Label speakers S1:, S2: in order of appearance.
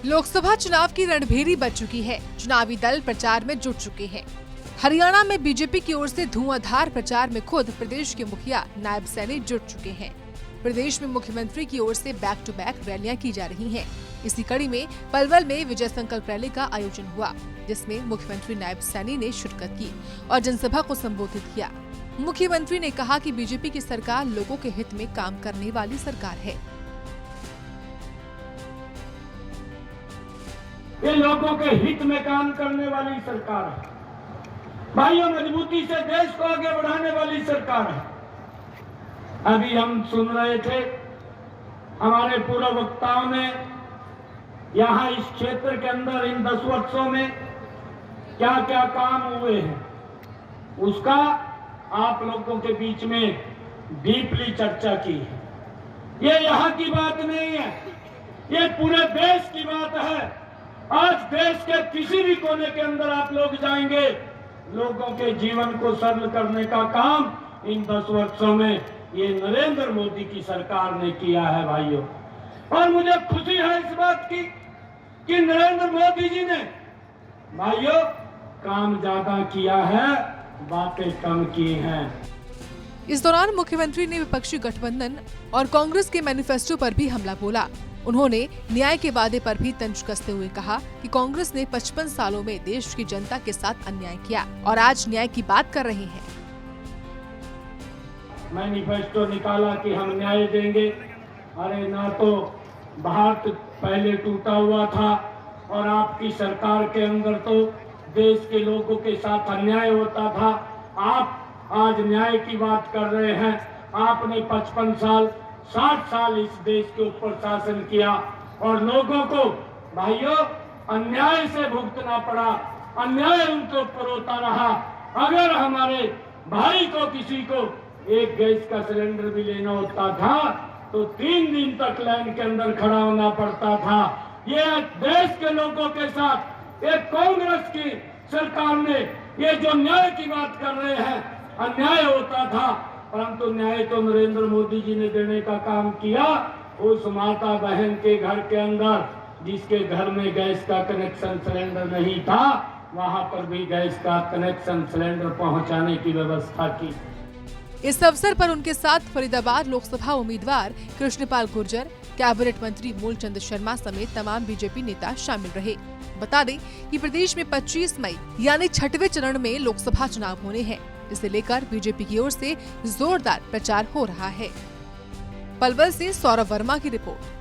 S1: लोकसभा चुनाव की रणभेरी बज चुकी है। चुनावी दल प्रचार में जुट चुके हैं। हरियाणा में बीजेपी की ओर से धुआंधार प्रचार में खुद प्रदेश के मुखिया नायब सैनी जुट चुके हैं। प्रदेश में मुख्यमंत्री की ओर से बैक टू बैक रैलियां की जा रही हैं। इसी कड़ी में पलवल में विजय संकल्प रैली का आयोजन हुआ, जिसमें मुख्यमंत्री नायब सैनी ने शिरकत की और जनसभा को संबोधित किया। मुख्यमंत्री ने कहा कि बीजेपी की सरकार लोगों के हित में काम करने वाली सरकार है।
S2: ये लोगों के हित में काम करने वाली सरकार है। भाइयों, मजबूती से देश को आगे बढ़ाने वाली सरकार है। अभी हम सुन रहे थे, हमारे पूर्व वक्ताओं ने यहाँ इस क्षेत्र के अंदर इन 10 वर्षों में क्या क्या काम हुए हैं, उसका आप लोगों के बीच में डीपली चर्चा की है। ये यहाँ की बात नहीं है, ये पूरे देश की बात है। आज देश के किसी भी कोने के अंदर आप लोग जाएंगे, लोगों के जीवन को सरल करने का काम इन 10 वर्षों में ये नरेंद्र मोदी की सरकार ने किया है भाइयों। और मुझे खुशी है इस बात की कि नरेंद्र मोदी जी ने भाइयों काम ज्यादा किया है, बातें कम की हैं।
S1: इस दौरान मुख्यमंत्री ने विपक्षी गठबंधन और कांग्रेस के मैनिफेस्टो पर भी हमला बोला। उन्होंने न्याय के वादे पर भी तंज कसते हुए कहा कि कांग्रेस ने 55 सालों में देश की जनता के साथ अन्याय किया और आज न्याय की बात कर रहे हैं।
S2: मैनिफेस्टो निकाला कि हम न्याय देंगे। अरे ना, तो भारत पहले टूटा हुआ था और आपकी सरकार के अंदर तो देश के लोगों के साथ अन्याय होता था। आप आज न्याय की बात कर रहे हैं। आपने 55 साल 60 साल इस देश के ऊपर शासन किया और लोगों को भाइयों अन्याय से भुगतना पड़ा, अन्याय उनके ऊपर होता रहा। अगर हमारे भाई को किसी को एक गैस का सिलेंडर भी लेना होता था तो 3 दिन तक लाइन के अंदर खड़ा होना पड़ता था। ये देश के लोगों के साथ एक कांग्रेस की सरकार ने ये जो न्याय की बात कर रहे हैं, अन्याय होता था, परंतु न्याय तो नरेंद्र मोदी जी ने देने का काम किया। उस माता बहन के घर के अंदर जिसके घर में गैस का कनेक्शन सिलेंडर नहीं था, वहां पर भी गैस का कनेक्शन सिलेंडर पहुंचाने की व्यवस्था की।
S1: इस अवसर पर उनके साथ फरीदाबाद लोकसभा उम्मीदवार कृष्णपाल गुर्जर, कैबिनेट मंत्री मूलचंद शर्मा समेत तमाम बीजेपी नेता शामिल रहे। बता दें कि प्रदेश में 25 मई यानी 6वें चरण में लोकसभा चुनाव होने हैं। इसे लेकर बीजेपी की ओर से जोरदार प्रचार हो रहा है। पलवल से सौरभ वर्मा की रिपोर्ट।